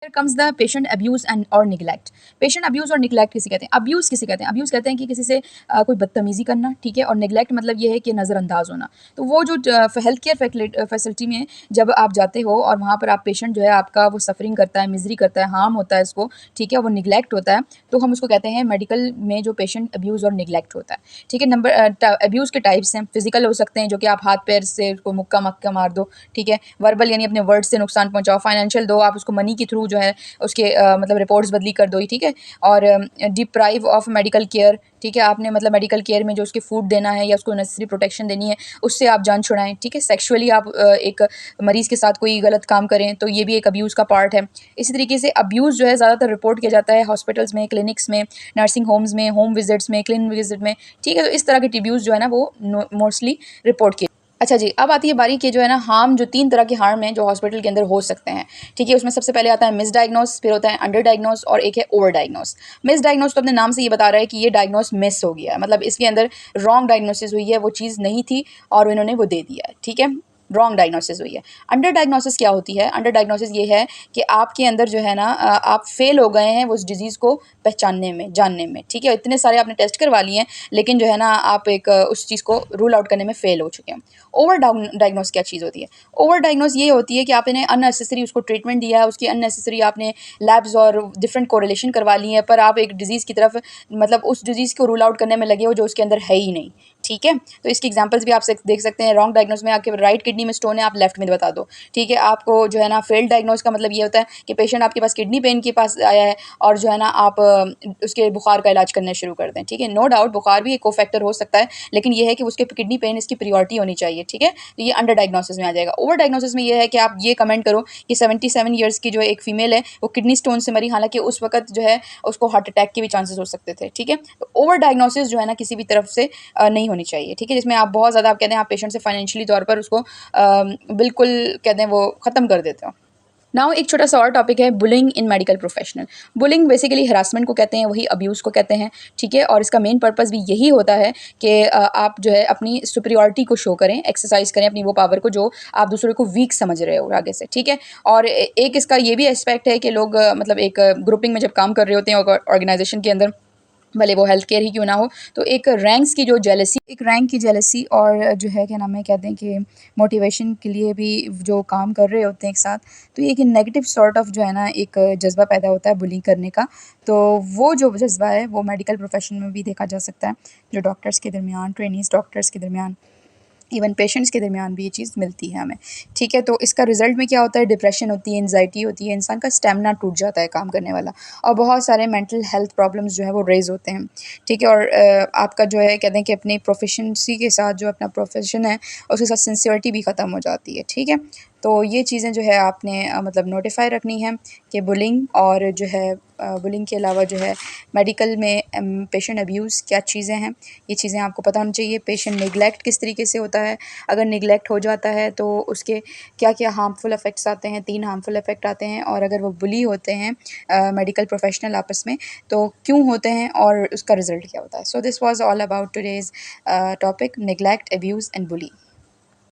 Here comes the patient abuse and और neglect. Patient abuse और neglect किसे कहते हैं? अब्यूज़ किसे कहते हैं? अब्यूज़ कहते हैं कि किसी से कोई बदतमीज़ी करना, ठीक है? और निगलेक्ट मतलब ये है कि नज़रअंदाज होना। तो वो जो हेल्थ केयर फैसिलिटी में जब आप जाते हो और वहाँ पर आप पेशेंट जो है आपका वो सफ़रिंग करता है, मिज़री करता है, हार्म होता है उसको, ठीक है? वो निगलेक्ट होता है, तो हम उसको कहते हैं मेडिकल में जो पेशेंट अब्यूज़ और निगलेक्ट होता है, ठीक है? अब्यूज़ के टाइप्स हैं, फिज़िकल हो सकते हैं जो कि आप हाथ पैर से उसको मुक्का-मक्का मार दो, ठीक है? वर्बल यानी अपने वर्ड से नुकसान पहुँचाओ, फाइनेंशियल दो, आप उसको मनी के थ्रू जो है उसके मतलब रिपोर्ट्स बदली कर दो, ठीक है? और डिप्राइव ऑफ मेडिकल केयर, ठीक है? आपने मतलब मेडिकल केयर में जो उसके फूड देना है या उसको नेसेसरी प्रोटेक्शन देनी है, उससे आप जान छुड़ाएँ, ठीक है? सेक्सुअली आप एक मरीज़ के साथ कोई गलत काम करें, तो ये भी एक अब्यूज़ का पार्ट है। इसी तरीके से अब्यूज़ जो है ज़्यादातर रिपोर्ट किया जाता है हॉस्पिटल्स में, क्लिनिक्स में, नर्सिंग होम्स में, होम विज़िट्स में, क्लिनिक विज़िट में, ठीक है? तो इस तरह के अब्यूज़ जो है ना वो मोस्टली रिपोर्ट किए। अच्छा जी, अब आती है बारी कि जो है ना हार्म, जो 3 तरह के हार्म हैं जो हॉस्पिटल के अंदर हो सकते हैं, ठीक है? उसमें सबसे पहले आता है मिसडायग्नोस, फिर होता है अंडर डायग्नोस और एक है ओवर डायग्नोस। मिसडायग्नोस तो अपने नाम से ये बता रहा है कि ये डायग्नोस मिस हो गया है, मतलब इसके अंदर रॉन्ग डायग्नोसिस हुई है, वो चीज़ नहीं थी और इन्होंने वो दे दिया है, ठीक है? रॉन्ग डायग्नोसिस हुई है। अंडर डायग्नोसिस क्या होती है? अंडर डायग्नोसिस ये है कि आपके अंदर जो है ना आप फेल हो गए हैं उस डिज़ीज़ को पहचानने में, जानने में, ठीक है? इतने सारे आपने टेस्ट करवा लिए हैं, लेकिन जो है ना आप एक उस चीज़ को रूल आउट करने में फेल हो चुके हैं। ओवर डायग्नोस क्या चीज़ होती है? ओवर डायग्नोस ये होती है कि आपने अननेसेसरी उसको ट्रीटमेंट दिया है, उसकी अननेसेसरी आपने लैब्स और डिफरेंट कोरिलेशन करवा ली है, पर आप एक डिज़ीज़ की तरफ मतलब उस डिज़ीज़ को रूल आउट करने में लगे हो जो उसके अंदर है ही नहीं, ठीक है? तो इसकी एग्जांपल्स भी आप देख सकते हैं। रॉन्ग डायग्नोस में आपके राइट किडनी में स्टोन है, आप लेफ्ट में बता दो, ठीक है? आपको जो है ना फेल्ड डायग्नोस का मतलब ये होता है कि पेशेंट आपके पास किडनी पेन के पास आया है और जो है ना आप उसके बुखार का इलाज करना शुरू कर दें, ठीक है? नो डाउट बुखार भी एक कोफैक्टर हो सकता है, लेकिन ये है कि उसके किडनी पेन इसकी प्रायोरिटी होनी चाहिए, ठीक है? तो ये अंडर डायग्नोसिस में आ जाएगा। ओवर डायग्नोसिस में ये है कि आप ये कमेंट करो कि 77 ईयर्स की जो एक फीमेल है वो किडनी स्टोन से मरी, हालाँकि उस वक़्त जो है उसको हार्ट अटैक के भी चांसेस हो सकते थे, ठीक है? तो ओवर डायग्नोसिस जो है ना किसी भी तरफ से नहीं होनी चाहिए, ठीक है? जिसमें आप बहुत ज़्यादा आप कहते हैं आप पेशेंट से फाइनेंशियली तौर पर उसको बिल्कुल कहते हैं वो ख़त्म कर देते हो। नाउ एक छोटा सा और टॉपिक है बुलिंग इन medical professional. Bullying basically harassment को कहते हैं, वही अब्यूज़ को कहते हैं, ठीक है? और इसका मेन पर्पस भी यही होता है कि आप जो है अपनी सुपीरियॉरिटी को शो करें, एक्सरसाइज करें अपनी वो पावर को जो आप दूसरे को वीक समझ रहे हो आगे से, ठीक है? और एक इसका ये भी एस्पेक्ट है कि लोग मतलब एक ग्रुपिंग में जब काम कर रहे होते हैं ऑर्गेनाइजेशन के अंदर, भले वो हेल्थ केयर ही क्यों ना हो, तो एक रैंक की जेलसी और जो है क्या नाम है कहते हैं कि मोटिवेशन के लिए भी जो काम कर रहे होते हैं एक साथ, तो ये एक नेगेटिव सॉर्ट ऑफ जो है ना एक जज़्बा पैदा होता है बुलिंग करने का। तो वो जो जज़्बा है वो मेडिकल प्रोफेशन में भी देखा जा सकता है, जो डॉक्टर्स के दरमियान, ट्रेनीज़ डॉक्टर्स के दरमियान, इवन पेशेंट्स के दरमियान भी ये चीज़ मिलती है हमें, ठीक है? तो इसका रिज़ल्ट में क्या होता है, डिप्रेशन होती है, एंग्ज़ायटी होती है, इंसान का स्टैमिना टूट जाता है काम करने वाला और बहुत सारे मेंटल हेल्थ प्रॉब्लम्स जो है वो रेज़ होते हैं, ठीक है? और आपका जो है कहते हैं कि अपनी प्रोफिशिएंसी के साथ जो अपना प्रोफेशन है उसके साथ सिंसियरिटी भी ख़त्म हो जाती है, ठीक है? तो ये चीज़ें जो है आपने मतलब नोटिफ़ाई रखनी है कि बुलिंग और जो है बुलिंग के अलावा जो है मेडिकल में पेशेंट अब्यूज़ क्या चीज़ें हैं, ये चीज़ें आपको पता होनी चाहिए। पेशेंट नेग्लेक्ट किस तरीके से होता है, अगर नेग्लेक्ट हो जाता है तो उसके क्या-क्या हार्मफुल इफ़ेक्ट्स आते हैं, 3 हार्मफुल इफ़ेक्ट आते हैं और अगर वो बुली होते हैं मेडिकल प्रोफेशनल आपस में तो क्यों होते हैं और उसका रिज़ल्ट क्या होता है। So this was all about today's topic neglect, abuse and bully.